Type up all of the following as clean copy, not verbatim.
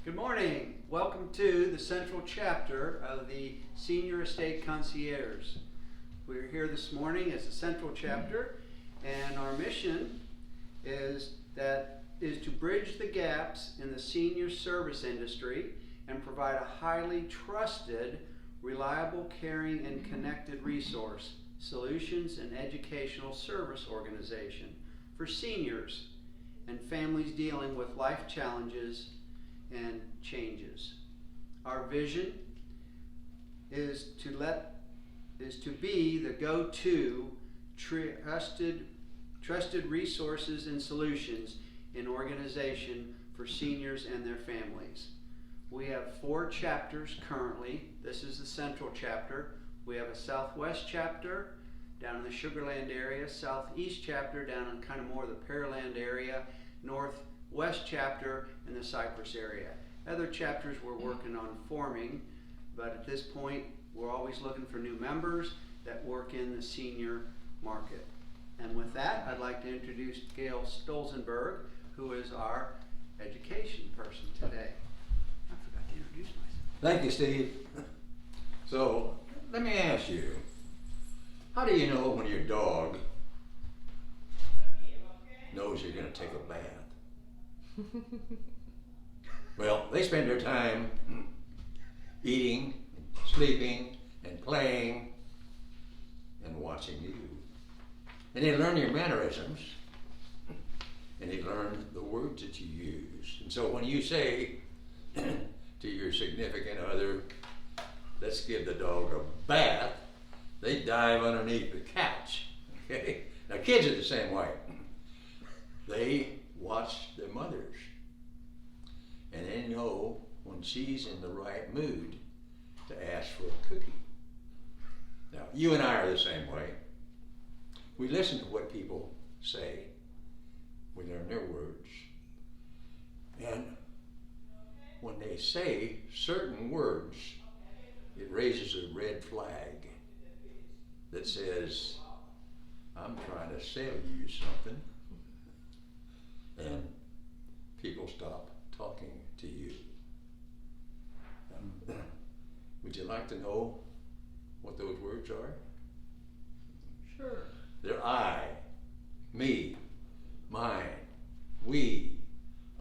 Good morning. Welcome to the Central Chapter of the Senior Estate Concierge. We're here this morning as the Central Chapter, and our mission is to bridge the gaps in the senior service industry and provide a highly trusted, reliable, caring, and connected resource, solutions, and educational service organization for seniors and families dealing with life challenges and changes. Our vision is to be the go-to trusted resources and solutions in organization for seniors and their families. We have 4 chapters currently. This is the Central Chapter. We have a Southwest Chapter down in the Sugar Land area, Southeast Chapter down in kind of more of the Pearland area, Northwest Chapter in the Cypress area. Other chapters we're working on forming, but at this point we're always looking for new members that work in the senior market. And with that, I'd like to introduce Gail Stolzenberg, who is our education person today. I forgot to introduce myself. Thank you, Steve. So, let me ask you, how do you know when your dog knows you're going to take a bath? Well, they spend their time eating, sleeping, and playing, and watching you. And they learn your mannerisms, and they learn the words that you use. And so when you say to your significant other, let's give the dog a bath, they dive underneath the couch. Okay? Now kids are the same way. They watch their mothers, and they know when she's in the right mood to ask for a cookie. Now, you and I are the same way. We listen to what people say. We learn their words. And when they say certain words, it raises a red flag that says, I'm trying to sell you something. And people stop talking to you. Would you like to know what those words are? Sure. They're I, me, mine, we,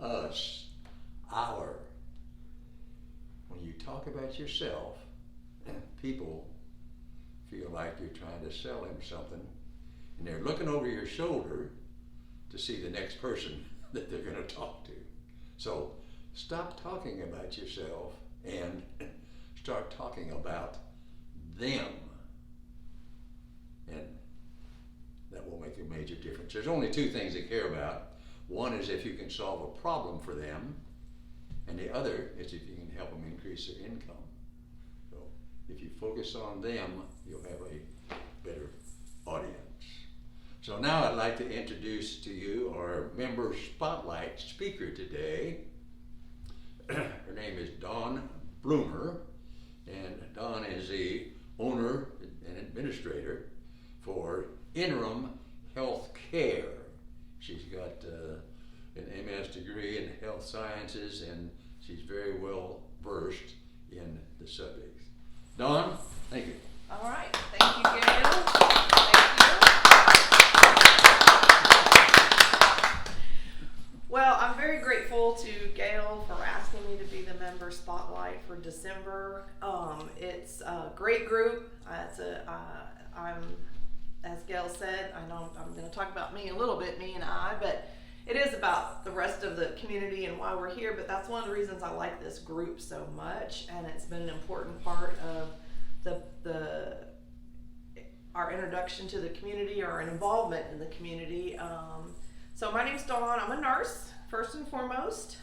us, our. When you talk about yourself, people feel like you're trying to sell them something, and they're looking over your shoulder to see the next person that they're going to talk to. So stop talking about yourself and start talking about them. And that will make a major difference. There's only 2 things they care about. One is if you can solve a problem for them, and the other is if you can help them increase their income. So if you focus on them, you'll have a better audience. So now I'd like to introduce to you our member spotlight speaker today. Her name is Dawn Bloomer, and Dawn is the owner and administrator for Interim Health Care. She's got an MS degree in health sciences, and she's very well versed in the subject. Dawn, thank you. All right, thank you, Gail. Thank you. Well, I'm very grateful to Gail for asking me to be the member spotlight for December. It's a great group. As Gail said, I know I'm going to talk about me a little bit, me and I, but it is about the rest of the community and why we're here. But that's one of the reasons I like this group so much, and it's been an important part of our introduction to the community, our involvement in the community. So my name's Dawn. I'm a nurse, first and foremost.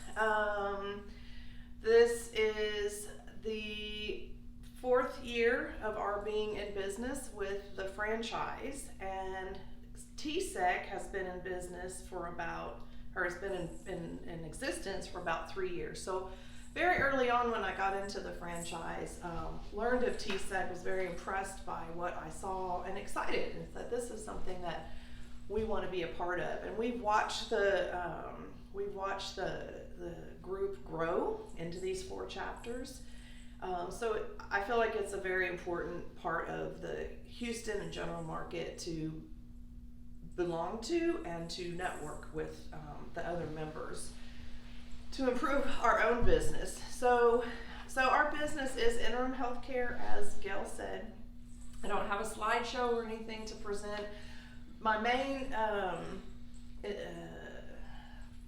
This is the 4th year of our being in business with the franchise, and TSEC has been in business has been in existence for about 3 years. So very early on when I got into the franchise, learned of TSEC, was very impressed by what I saw and excited, and that this is something that we want to be a part of. And we've watched the group grow into these 4 chapters. So I feel like it's a very important part of the Houston and general market to belong to and to network with the other members to improve our own business. So our business is interim healthcare, as Gail said. I don't have a slideshow or anything to present. My main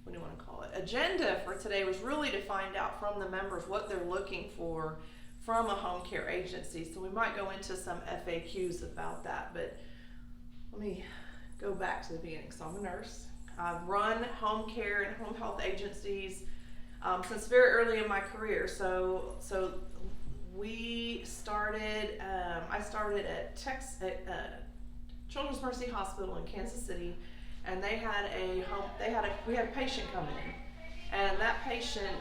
what do you want to call it, agenda for today was really to find out from the members what they're looking for from a home care agency. So we might go into some FAQs about that, but let me go back to the beginning. So I'm a nurse. I've run home care and home health agencies since very early in my career. So we started, I started at Children's Mercy Hospital in Kansas City, and we had a patient come in, and that patient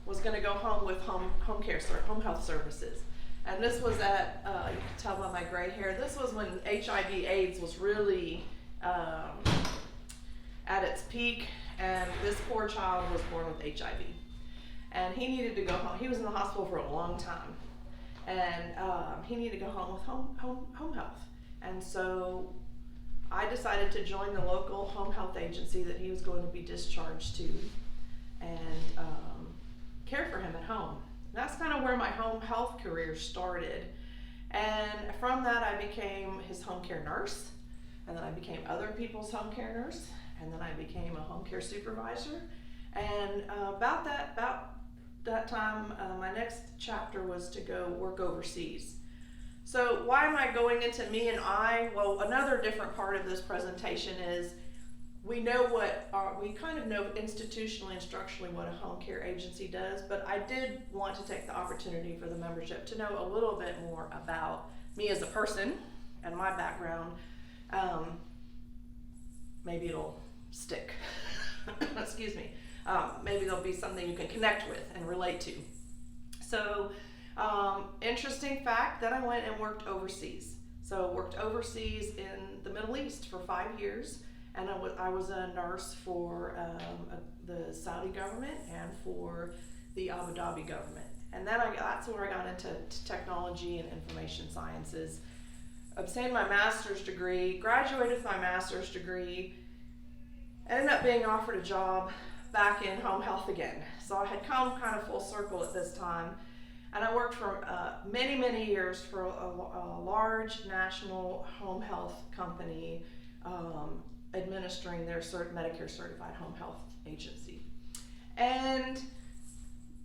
was going to go home with home health services. And this was at, you can tell by my gray hair, this was when HIV/AIDS was really at its peak, and this poor child was born with HIV. And he needed to go home. He was in the hospital for a long time, and he needed to go home with home health. And so I decided to join the local home health agency that he was going to be discharged to, and care for him at home. That's kind of where my home health career started. And from that, I became his home care nurse, and then I became other people's home care nurse, and then I became a home care supervisor. And about that time, my next chapter was to go work overseas. So why am I going into me and I? Well, another different part of this presentation is we kind of know institutionally and structurally what a home care agency does, but I did want to take the opportunity for the membership to know a little bit more about me as a person and my background. Maybe it'll stick. Excuse me. Maybe there'll be something you can connect with and relate to. So, interesting fact that I went and worked overseas. So worked overseas in the Middle East for 5 years, and I was a nurse for the Saudi government and for the Abu Dhabi government. And then that's where I got into technology and information sciences. Obtained my master's degree, graduated with my master's degree, ended up being offered a job back in home health again. So I had come kind of full circle at this time. And I worked for many, many years for a large national home health company administering their Medicare certified home health agency. And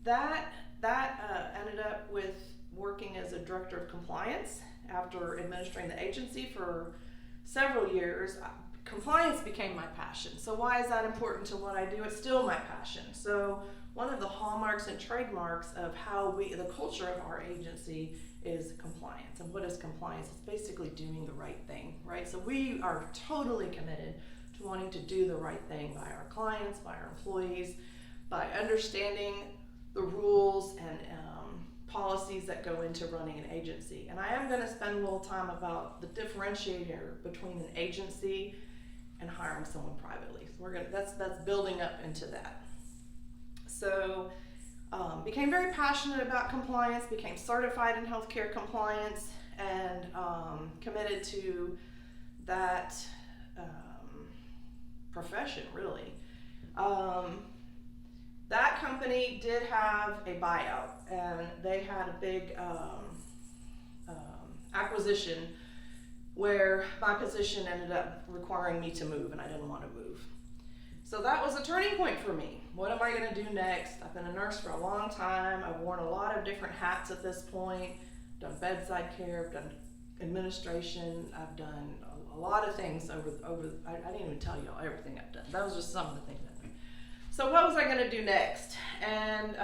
that ended up with working as a director of compliance after administering the agency for several years. Compliance became my passion. So why is that important to what I do? It's still my passion. So one of the hallmarks and trademarks of the culture of our agency is compliance. And what is compliance? It's basically doing the right thing, right? So we are totally committed to wanting to do the right thing by our clients, by our employees, by understanding the rules and policies that go into running an agency. And I am going to spend a little time about the differentiator between an agency and hiring someone privately. So that's building up into that. So became very passionate about compliance, became certified in healthcare compliance, and committed to that profession, really. That company did have a buyout, and they had a big acquisition where my position ended up requiring me to move, and I didn't want to move. So that was a turning point for me. What am I going to do next? I've been a nurse for a long time. I've worn a lot of different hats at this point. Done bedside care, I've done administration, I've done a lot of things over. I didn't even tell you all everything I've done. That was just some of the things I've done. So what was I going to do next? And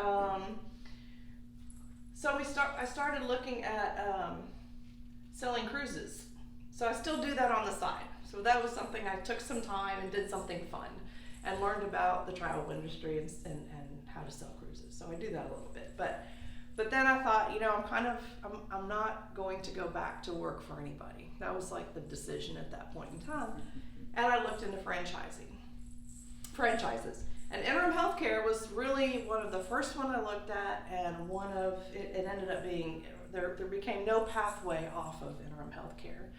so I started looking at selling cruises. So I still do that on the side. So that was something I took some time and did something fun and learned about the travel industry and how to sell cruises. So I do that a little bit. But then I thought, I'm not going to go back to work for anybody. That was like the decision at that point in time. And I looked into franchises. And interim healthcare was really one of the first one I looked at, and it ended up being, there became no pathway off of interim healthcare.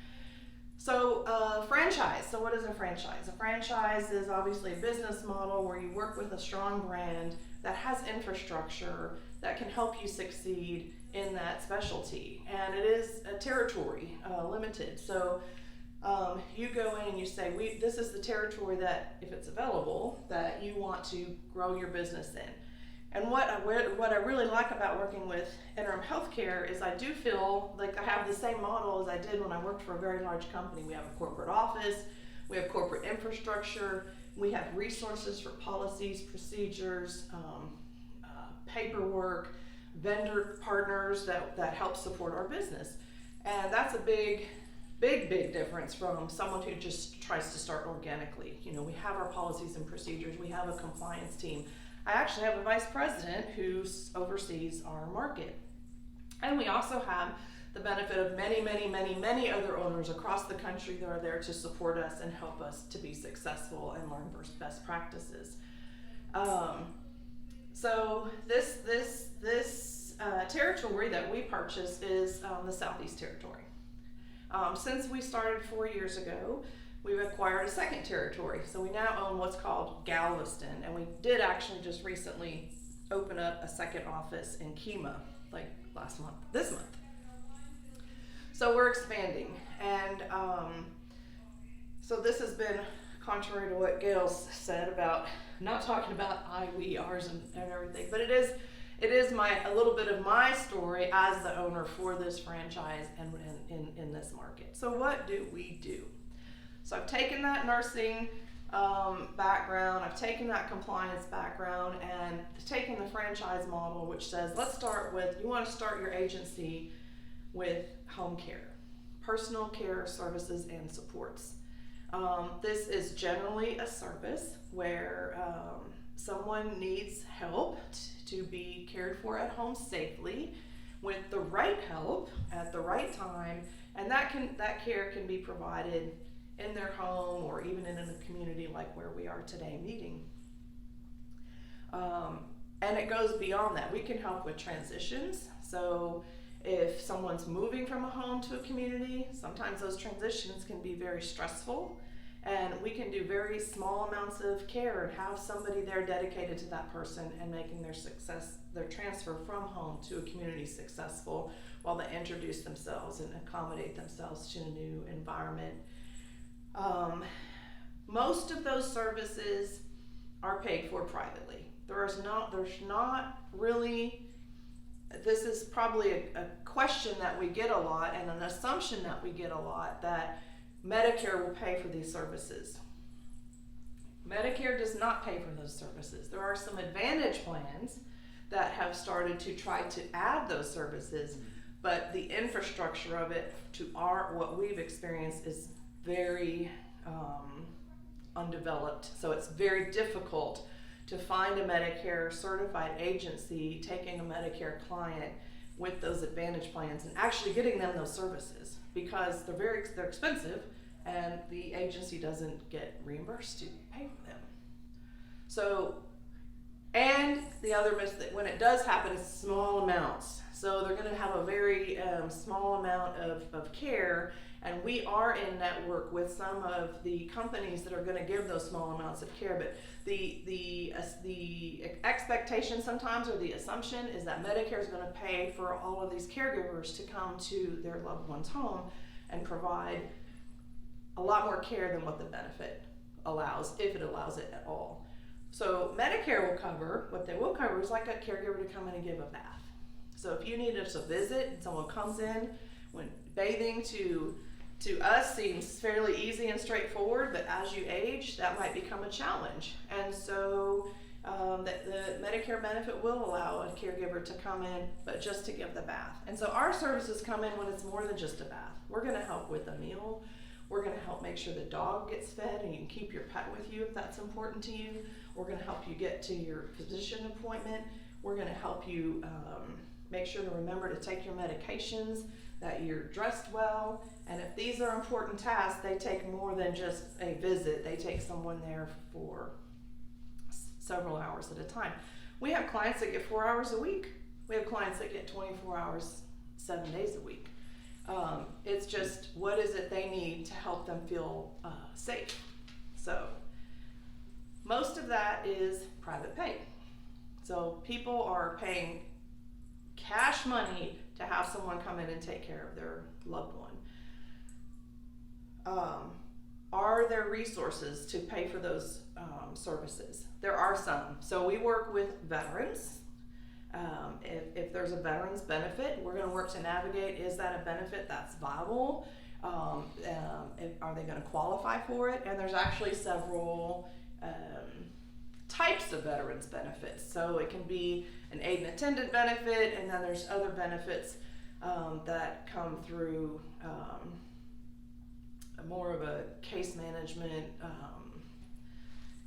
So franchise, so what is a franchise? A franchise is obviously a business model where you work with a strong brand that has infrastructure that can help you succeed in that specialty. And it is a territory limited. So you go in and you say, this is the territory that, if it's available, that you want to grow your business in. And what I really like about working with interim healthcare is I do feel like I have the same model as I did when I worked for a very large company. We have a corporate office, we have corporate infrastructure, we have resources for policies, procedures, paperwork, vendor partners that help support our business. And that's a big difference from someone who just tries to start organically. You know, we have our policies and procedures, we have a compliance team. I actually have a vice president who oversees our market. And we also have the benefit of many other owners across the country that are there to support us and help us to be successful and learn best practices. So this territory that we purchased is the Southeast Territory. Since we started 4 years ago, we've acquired a second territory. So we now own what's called Galveston, and we did actually just recently open up a second office in Kemah, like this month. So we're expanding, and so this has been contrary to what Gail said about not talking about I, we, ours, and everything, but it is a little bit of my story as the owner for this franchise and in this market. So what do we do? So I've taken that nursing background, I've taken that compliance background, and taken the franchise model, which says, let's start with, you want to start your agency with home care, personal care services and supports. This is generally a service where someone needs help to be cared for at home safely with the right help at the right time, and that care can be provided in their home or even in a community like where we are today meeting. And it goes beyond that. We can help with transitions. So if someone's moving from a home to a community, sometimes those transitions can be very stressful, and we can do very small amounts of care and have somebody there dedicated to that person and making their transfer from home to a community successful while they introduce themselves and accommodate themselves to a new environment. Most of those services are paid for privately. There's not really, this is probably a question that we get a lot and an assumption that we get a lot, that Medicare will pay for these services. Medicare does not pay for those services. There are some advantage plans that have started to try to add those services, but the infrastructure of it to what we've experienced is very undeveloped. So it's very difficult to find a Medicare certified agency taking a Medicare client with those advantage plans and actually getting them those services, because they're expensive and the agency doesn't get reimbursed to pay for them. So, and the other myth that when it does happen, it's small amounts. So they're going to have a very small amount of care, and we are in network with some of the companies that are going to give those small amounts of care. But the expectation sometimes, or the assumption, is that Medicare is going to pay for all of these caregivers to come to their loved one's home and provide a lot more care than what the benefit allows, if it allows it at all. So Medicare will cover, what they will cover is like a caregiver to come in and give a bath. So if you need us a visit and someone comes in, when bathing to us seems fairly easy and straightforward, but as you age, that might become a challenge. And so the Medicare benefit will allow a caregiver to come in, but just to give the bath. And so our services come in when it's more than just a bath. We're going to help with a meal. We're going to help make sure the dog gets fed and you can keep your pet with you if that's important to you. We're going to help you get to your physician appointment. We're going to help you make sure to remember to take your medications, that you're dressed well. And if these are important tasks, they take more than just a visit. They take someone there for several hours at a time. We have clients that get 4 hours a week. We have clients that get 24 hours, 7 days a week. It's just, what is it they need to help them feel safe? So most of that is private pay. So people are paying cash money to have someone come in and take care of their loved one. Are there resources to pay for those services? There are some. So we work with veterans. If there's a veterans benefit, we're going to work to navigate, is that a benefit that's viable? Are they going to qualify for it? And there's actually several types of veterans benefits. So it can be an aid and attendant benefit, and then there's other benefits that come through more of a case management.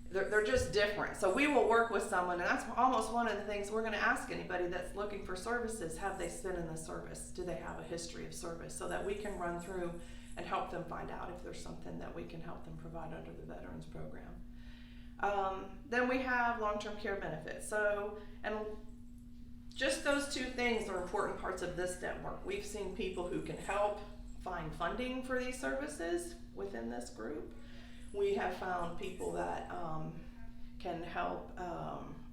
They're just different. So we will work with someone, and that's almost one of the things we're going to ask anybody that's looking for services. Have they been in the service? Do they have a history of service? So that we can run through and help them find out if there's something that we can help them provide under the Veterans Program. Then we have long-term care benefits. So, and just those two things are important parts of this network. We've seen people who can help find funding for these services within this group. We have found people that can help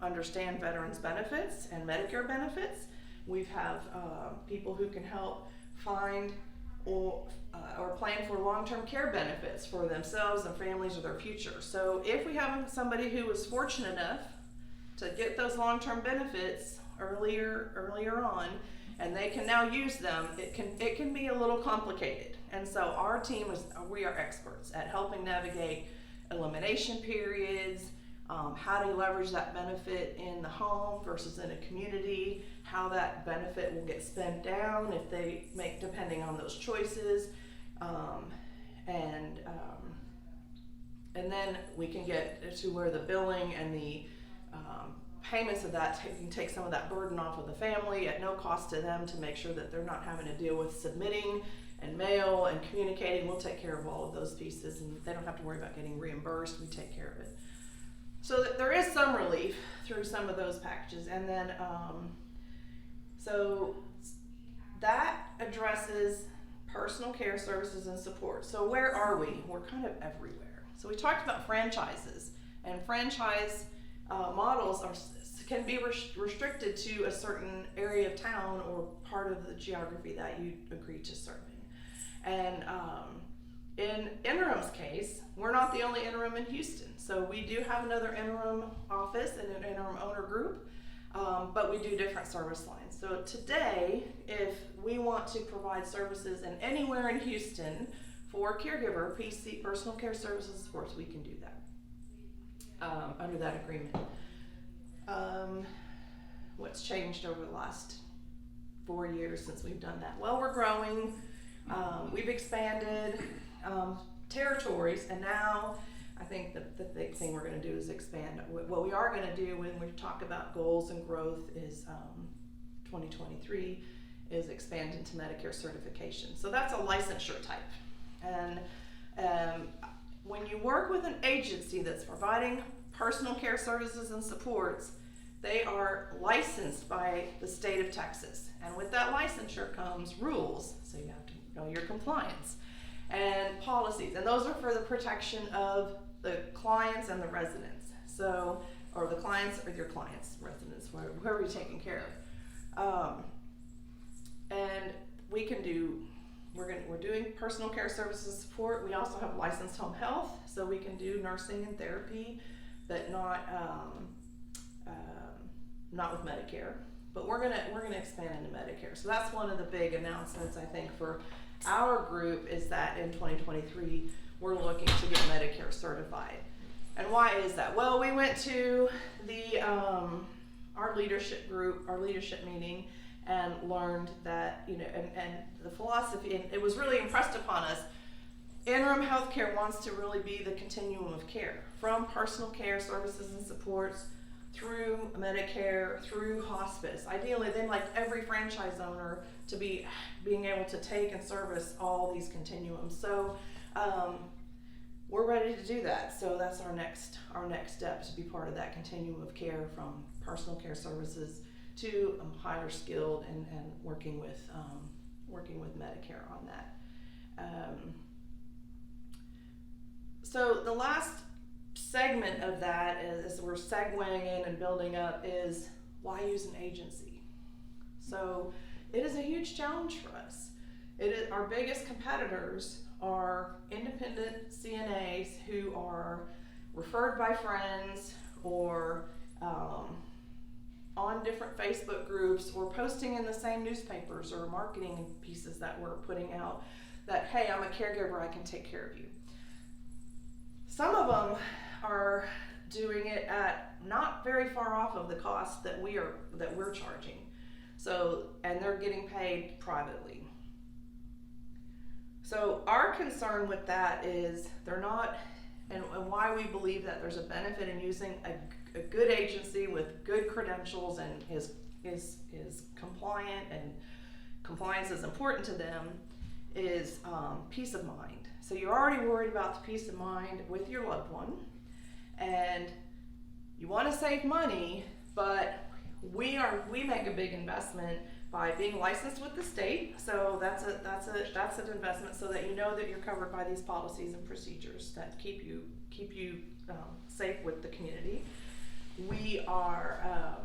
understand veterans benefits and Medicare benefits. We have people who can help find or plan for long-term care benefits for themselves and families or their future. So if we have somebody who was fortunate enough to get those long-term benefits earlier on, and they can now use them, it can be a little complicated. And so our team we are experts at helping navigate elimination periods, how to leverage that benefit in the home versus in a community, how that benefit will get spent down if they make, depending on those choices, and then we can get to where the billing and the payments of that can take some of that burden off of the family at no cost to them, to make sure that they're not having to deal with submitting and mail and communicating. We'll take care of all of those pieces, and they don't have to worry about getting reimbursed. We take care of it. So there is some relief through some of those packages. And then, so that addresses personal care services and support. So where are we? We're kind of everywhere. So we talked about franchises, and franchise models can be restricted to a certain area of town or part of the geography that you agree to serve in. And in Interim's case, we're not the only interim in Houston. So we do have another interim office and an interim owner group, but we do different service lines. So today, if we want to provide services in anywhere in Houston for a caregiver, PC, personal care services and supports, we can do that under that agreement. What's changed over the last 4 years since we've done that? Well, we're growing. We've expanded territories, and now I think the big thing we're going to do is expand. What we are going to do when we talk about goals and growth is 2023 is expand into Medicare certification. So that's a licensure type. And when you work with an agency that's providing personal care services and supports, they are licensed by the state of Texas. And with that licensure comes rules. So you have to know your compliance and policies. And those are for the protection of the clients and the residents. So, or the clients or your clients, residents, whoever you're taking care of. And we can do, we're doing personal care services support. We also have licensed home health, so we can do nursing and therapy, but not with Medicare. But we're gonna expand into Medicare. So that's one of the big announcements, I think, for our group, is that in 2023 we're looking to get Medicare certified. And why is that? Well, we went to the our leadership group, our leadership meeting, and learned that, you know, and the philosophy, and it was really impressed upon us. Interim healthcare wants to really be the continuum of care, from personal care services and supports through Medicare, through hospice. Ideally, then, like every franchise owner, to be being able to take and service all these continuums. So we're ready to do that. So that's our next step, to be part of that continuum of care, from personal care services to higher skilled and working with Medicare on that. So the last segment of that, as we're segueing in and building up, is why use an agency? So it is a huge challenge for us. Our biggest competitors are independent CNAs who are referred by friends, or on different Facebook groups, or posting in the same newspapers or marketing pieces that we're putting out that, hey, I'm a caregiver, I can take care of you. Some of them are doing it at not very far off of the cost that we're charging. So, and they're getting paid privately. So our concern with that is they're not, and why we believe that there's a benefit in using a good agency with good credentials and is compliant, and compliance is important to them, is peace of mind. So you're already worried about the peace of mind with your loved one, and you want to save money, but we make a big investment by being licensed with the state. So that's an investment, so that you know that you're covered by these policies and procedures that keep you safe with the community. We are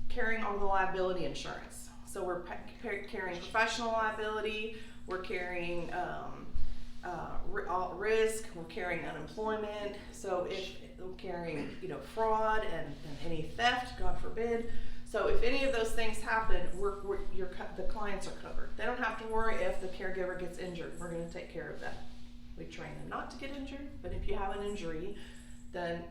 carrying all the liability insurance. So we're carrying professional liability, we're carrying risk, we're carrying unemployment. So if we're carrying, fraud and any theft, God forbid. So if any of those things happen, the clients are covered. They don't have to worry if the caregiver gets injured. We're going to take care of that. We train them not to get injured, but if you have an injury, then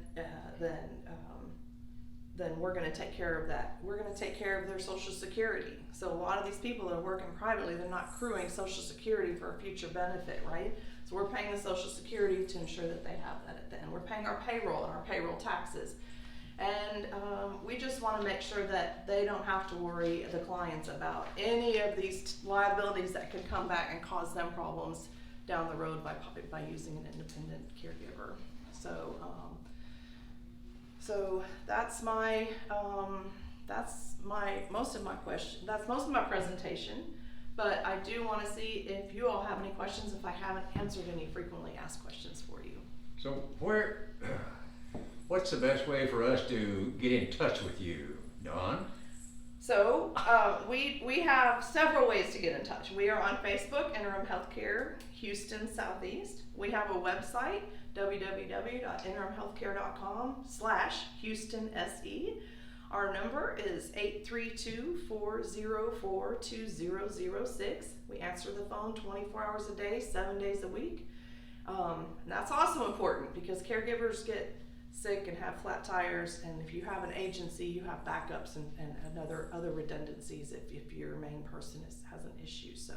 we're going to take care of that. We're going to take care of their Social Security. So a lot of these people that are working privately, they're not accruing Social Security for a future benefit, right? So we're paying the Social Security to ensure that they have that at the end. We're paying our payroll and our payroll taxes. And we just want to make sure that they don't have to worry, the clients, about any of these liabilities that could come back and cause them problems down the road by using an independent caregiver. So that's most of my presentation. But I do want to see if you all have any questions, if I haven't answered any frequently asked questions for you. So what's the best way for us to get in touch with you, Dawn? So we have several ways to get in touch. We are on Facebook, Interim Healthcare Houston Southeast. We have a website, www.interimhealthcare.com/HoustonSE. Our number is 832-404-2006. We answer the phone 24 hours a day, 7 days a week. And that's also important because caregivers get sick and have flat tires, and if you have an agency, you have backups and other redundancies if your main person has an issue. So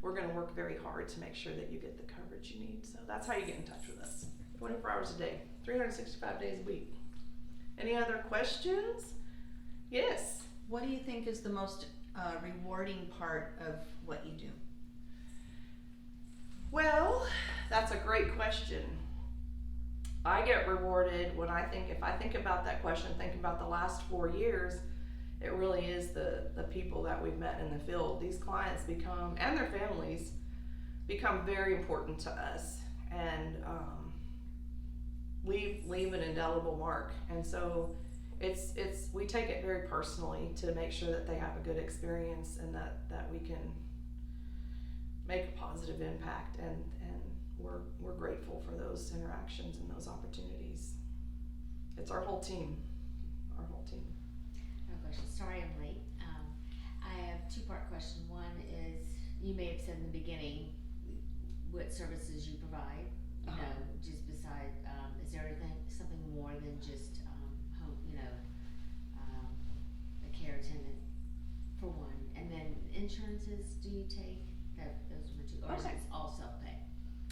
we're going to work very hard to make sure that you get the coverage you need. So that's how you get in touch with us. 24 hours a day, 365 days a week. Any other questions? Yes. What do you think is the most rewarding part of what you do? Well, that's a great question. I get rewarded when if I think about that question, think about the last 4 years, it really is the people that we've met in the field. These clients and their families become very important to us, and leave an indelible mark. And so we take it very personally to make sure that they have a good experience and that we can make a positive impact, and we're grateful for those interactions and those opportunities. It's our whole team. No question. Sorry I'm late. I have a two-part question. One is, you may have said in the beginning what services you provide. Just beside, is there something more than just home, a care attendant, for one? And then insurances, do you take? Those were two. Or is it all self-pay?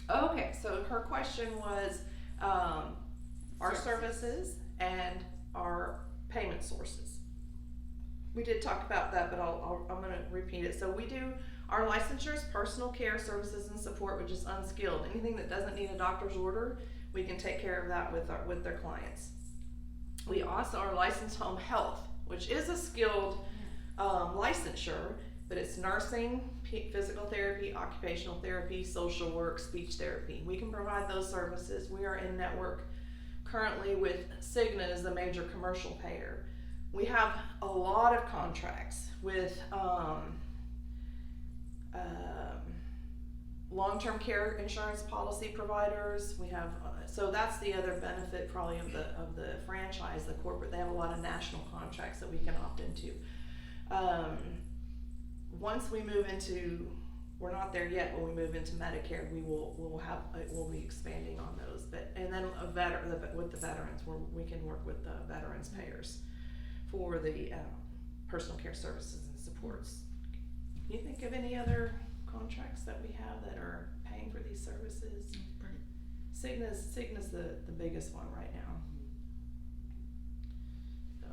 Okay, so her question was our services and our payment sources. We did talk about that, but I'm going to repeat it. So we do Our licensure is personal care services and support, which is unskilled. Anything that doesn't need a doctor's order, we can take care of that with their clients. We also are licensed home health, which is a skilled licensure, but it's nursing, physical therapy, occupational therapy, social work, speech therapy. We can provide those services. We are in network currently with Cigna as the major commercial payer. We have a lot of contracts with long-term care insurance policy providers. We have so that's the other benefit probably of the franchise, the corporate. They have a lot of national contracts that we can opt into. Once we move into, we're not there yet, but we move into Medicare, we'll be expanding on those. But and then with the veterans, we can work with the veterans payers for the personal care services and supports. Can you think of any other contracts that we have that are paying for these services? Cigna's the biggest one right now.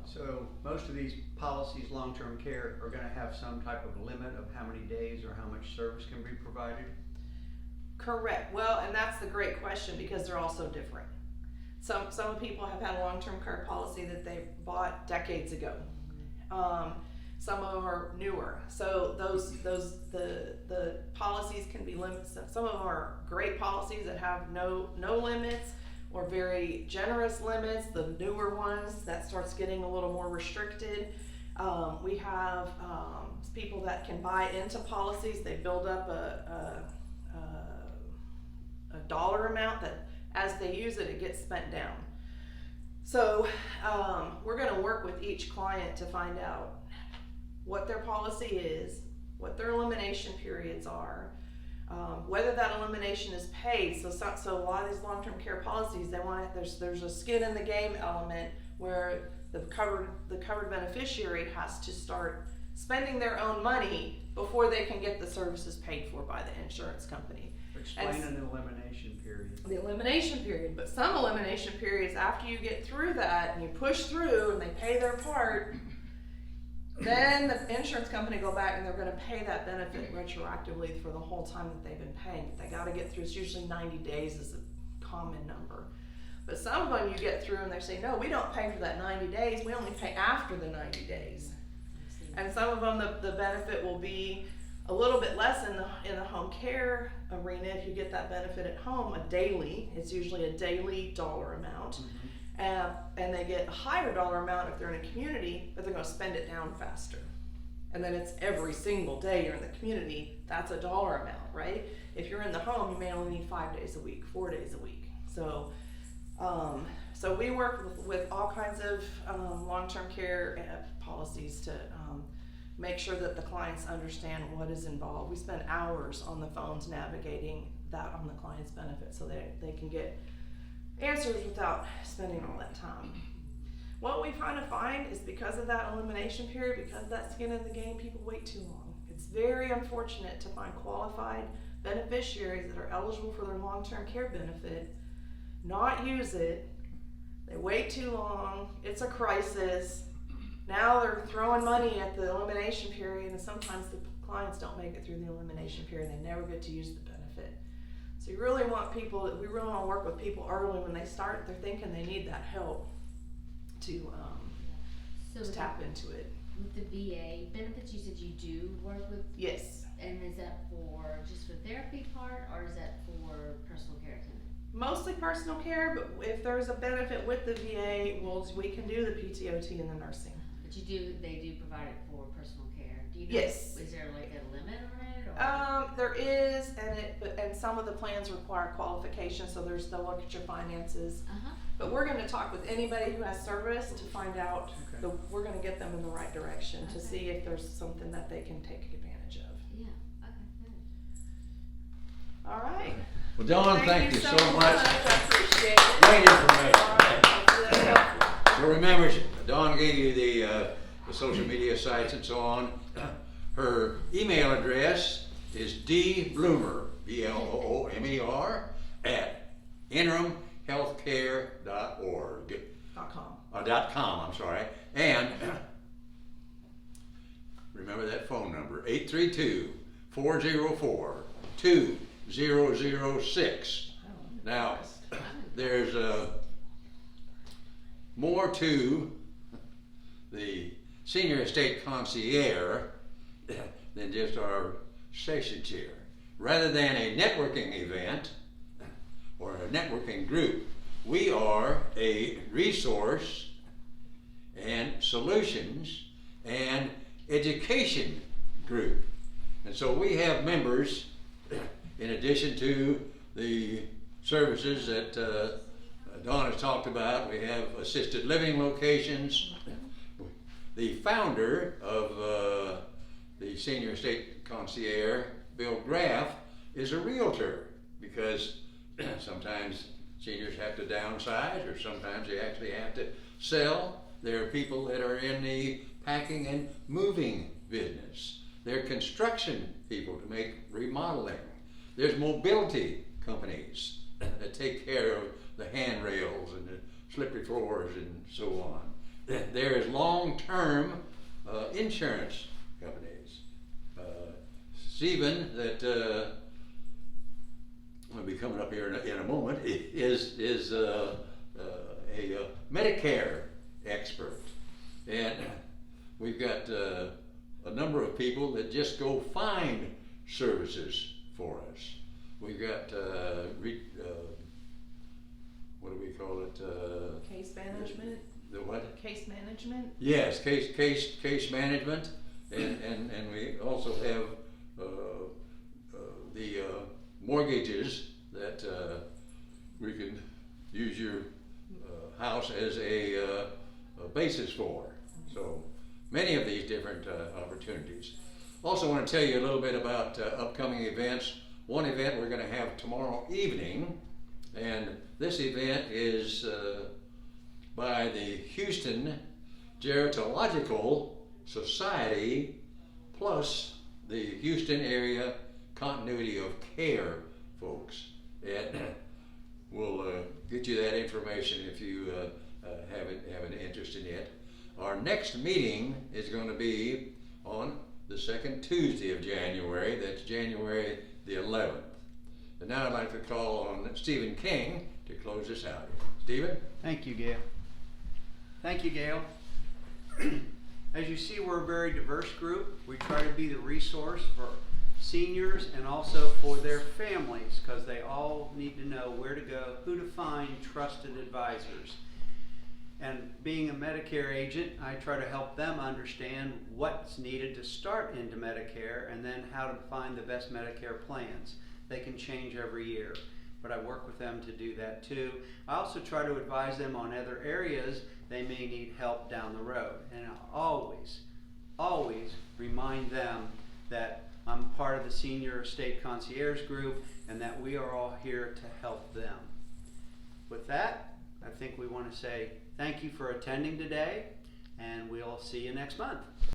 So most of these policies, long-term care, are gonna have some type of limit of how many days or how much service can be provided? Correct. Well, and that's the great question because they're all so different. Some people have had a long-term care policy that they bought decades ago. Some of them are newer. So the policies can be limited. Some of them are great policies that have no limits or very generous limits. The newer ones, that starts getting a little more restricted. We have people that can buy into policies. They build up a dollar amount that as they use it, it gets spent down. So we're going to work with each client to find out what their policy is, what their elimination periods are, whether that elimination is paid. So a lot of these long-term care policies, they want there's a skin in the game element where the covered beneficiary has to start spending their own money before they can get the services paid for by the insurance company. Explain an elimination period. The elimination period, but some elimination periods, after you get through that and you push through and they pay their part, then the insurance company go back and they're going to pay that benefit retroactively for the whole time that they've been paying. They got to get through. It's usually 90 days is a common number. But some of them you get through and they say, no, we don't pay for that 90 days. We only pay after the 90 days. And some of them, the benefit will be a little bit less in the home care arena if you get that benefit at home, it's usually a daily dollar amount. And they get a higher dollar amount if they're in a community, but they're going to spend it down faster. And then it's every single day you're in the community, that's a dollar amount, right? If you're in the home, you may only need 5 days a week, 4 days a week. So we work with all kinds of long-term care policies to make sure that the clients understand what is involved. We spend hours on the phones navigating that on the client's benefit so they can get answers without spending all that time. What we kind of find is because of that elimination period, because of that skin in the game, people wait too long. It's very unfortunate to find qualified beneficiaries that are eligible for their long-term care benefit, not use it, they wait too long, it's a crisis. Now they're throwing money at the elimination period, and sometimes the clients don't make it through the elimination period. They never get to use the benefit. So we really want to work with people early when they start. They're thinking they need that help to tap into it. With the VA benefits, you said you do work with? Yes. And is that just for therapy part, or is that for personal care attendant? Mostly personal care, but if there's a benefit with the VA, we can do the PTOT and the nursing. But they do provide it for personal care. Do you know? Yes. Is there like a limit on it? Or? There is, and some of the plans require qualifications, so they'll look at your finances. But we're going to talk with anybody who has service to find out. We're going to get them in the right direction to see if there's something that they can take advantage of. Yeah. Okay. Good. All right. Well, Dawn, thank you so much. I appreciate it. Great information. All right. That's helpful. So remember, Dawn gave you the social media sites and so on. Her email address is dbloomer, BLOOMER, at interimhealthcare.org. .com, I'm sorry. And remember that phone number, 832-4 404-2006. Now, there's more to the senior estate concierge than just our session chair. Rather than a networking event or a networking group, we are a resource and solutions and education group. And so we have members, in addition to the services that Dawn has talked about. We have assisted living locations. The founder of the Senior Estate Concierge, Bill Graff, is a realtor because sometimes seniors have to downsize, or sometimes they actually have to sell. There are people that are in the packing and moving business. There are construction people to make remodeling. There's mobility companies that take care of the handrails and the slippery floors and so on. There is long-term insurance companies. Stephen, that will be coming up here in a moment, is a Medicare expert. And we've got a number of people that just go find services for us. We've got what do we call it? Case management. The what? Case management. Yes, case management, and we also have the mortgages that we can use your house as a basis for. So many of these different opportunities. Also want to tell you a little bit about upcoming events. One event we're going to have tomorrow evening, and this event is by the Houston Gerontological Society plus the Houston Area Continuity of Care folks. And we'll get you that information if you have an interest in it. Our next meeting is going to be on the second Tuesday of January. That's January the 11th. And now I'd like to call on Stephen King to close this out. Stephen? Thank you, Gail. Thank you, Gail. As you see, we're a very diverse group. We try to be the resource for seniors and also for their families, because they all need to know where to go, who to find trusted advisors. And being a Medicare agent, I try to help them understand what's needed to start into Medicare and then how to find the best Medicare plans. They can change every year, but I work with them to do that too. I also try to advise them on other areas they may need help down the road. And I always remind them that I'm part of the Senior Estate Concierge group and that we are all here to help them. With that, I think we want to say thank you for attending today, and we'll see you next month.